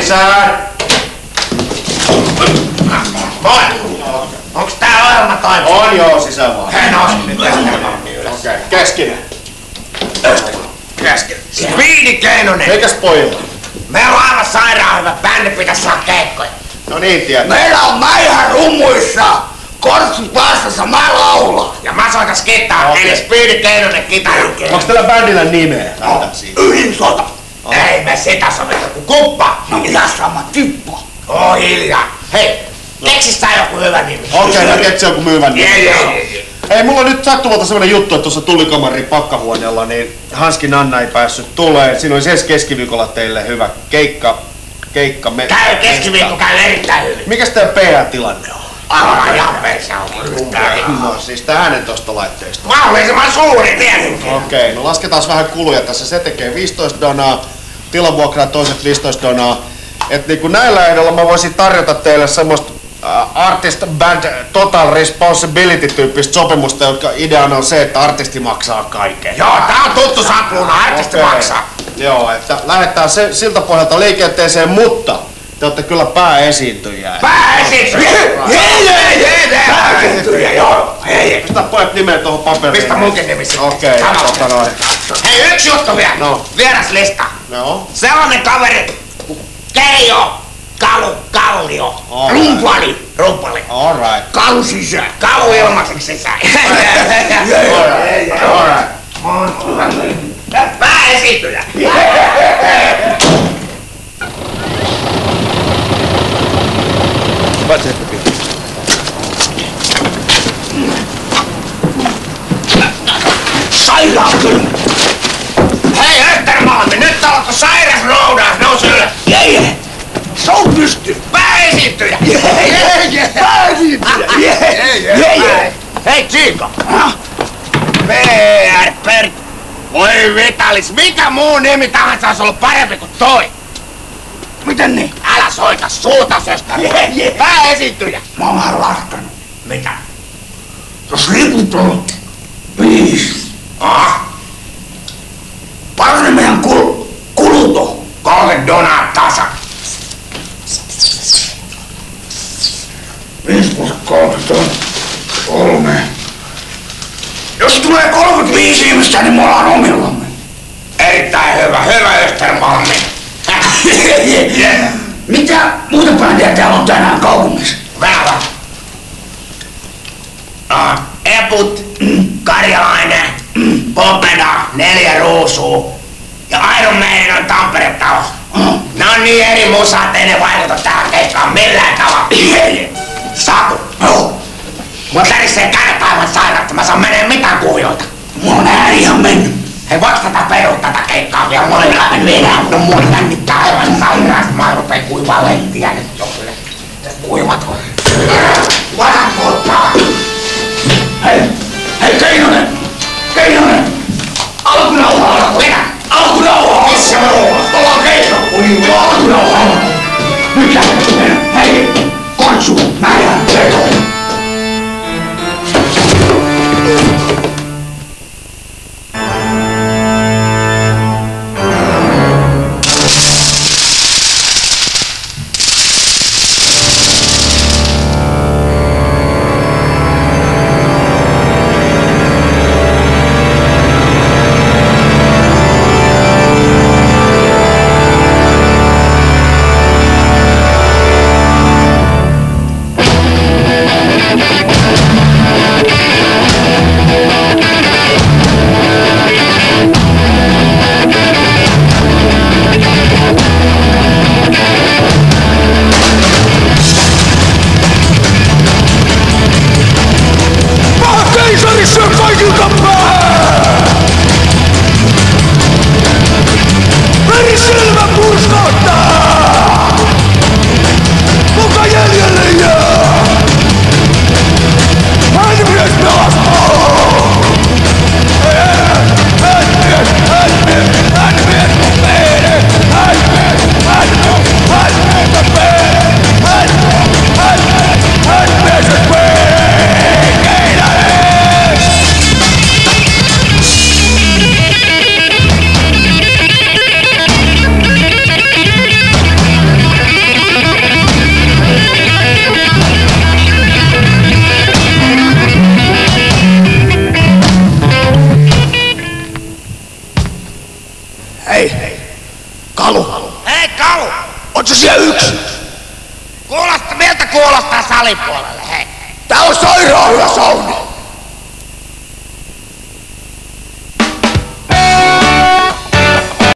sisään! Moi! Onks tää ohjelma toiminut? On joo, sisään vaan. Hän on nyt ylös. Okei, keskinen. Keskinen. Speedy Keinonen! Eikäs pojilla? Meillä on aivan sairaan hyvä bändi, pitäis saada keikkoja. No niin, tiedät. Meillä on Mäihä rummuissa, kortsut vastassa, mä laulan. Ja mä soitas kitaraa, eli Speedy Keinonen kitara. Onks tällä bändillä nimeä? Ydinsota. Ei me sitä sovita kuin kuppa. No ja sama tippa. Oo hiljaa. Hei, keksis sä joku hyvä nimi. Okei, mä keksin joku myyvän nimi. Hei, mulla on nyt sattumalta semmonen juttu, että tuossa tullikamarin pakkahuoneella niin Hanskin Anna ei päässyt tulee. Siinä olisi ensi keskiviikolla teille hyvä keikka. Käy keskiviikko, käy erittäin hyvin. Mikäs tää PR-tilanne on? Aivan ihan persä on. No siis tää äänentoistolaitteista. Mahdollisimman suuri tietenkin. Okei, no lasketaan vähän kuluja tässä. Se tekee 15 donaa, tilavuokraa toiset 15 donaa. Et niinku näillä ehdoilla mä voisin tarjota teille semmoista artist band total responsibility -tyyppistä sopimusta, jotka ideana on se, että artisti maksaa kaiken. Joo, tää on tuttu sapluuna, artisti maksaa. Joo, että lähdetään siltä pohjalta liikenteeseen, mutta te olette kyllä pääesiintyjää. Pääesiintyjä! Pääesiintyjä, joo. Hei. Pistä pojat nimeä tuohon paperiin. Pistä munkin nimi sitten. Okei, noin. Hei, yksi juttu vielä. No. Vieraslista. Joo. Sellainen kaveri, Keijo, Kallio, Rumpali. Alright. Kalu sisään. Kalu ilmaiseksi sisään. Alright. Pääesiintyjä. Sairaan kyllä. Hei Östermalmi, nyt alkoi sairas roudaus, nousi ylös. Jee. Sou pystyy. Pääesiintyjä. Pääesiintyjä. Hei Chico. PR. Voi Vitalis, mikä muu nimi tahansa olisi ollut parempi kuin toi? Miten niin? Älä soita suuta, söstä. Pääesiintyjä. Mä oon vähän laskenut. Mitä? Jos liput on 5. Paljon ne meidän kulut on? 3 donaa tasa. 5 plus 30 on 3. Jos tulee 35 ihmistä, niin me ollaan omillamme. Erittäin hyvä Östermalmi. Mitä muuta bändiä täällä on tänään kaupungissa? Venäjä. Eput, Karjalainen, Popeda, 4 ruusua ja Iron Maiden on Tampere-talo. Ne on niin eri musaa, ettei ne vaikuta tähän keikkaan millään tavalla. Saku. Mulla tärisee kädet aivan sairautta, mä saan menee mitään kuvioita. Mulla on ääni ihan mennyt. Hei, voiko tätä perua tätä keikkaa vielä? Mulla ei lähden vielä, no mulla jännittää aivan sairaasti. Mä rupeen kuivaa lehtiä nyt jo kyllä. Kuivat on. Varan polttaa. Hei Keinonen! Alkunauhaa! Mitä? Alkunauhaa! Missä me ollaan? Ollaan Keinonen! Oi, alkunauhaa! Nyt lähdetään! Hei! Kortsu! Mä jään Keinonen! Kalu. Hei Kalu! Oot sä siellä yksin? Miltä kuulostaa salipuolelle, hei? Tää on sairaan hyvä sauni.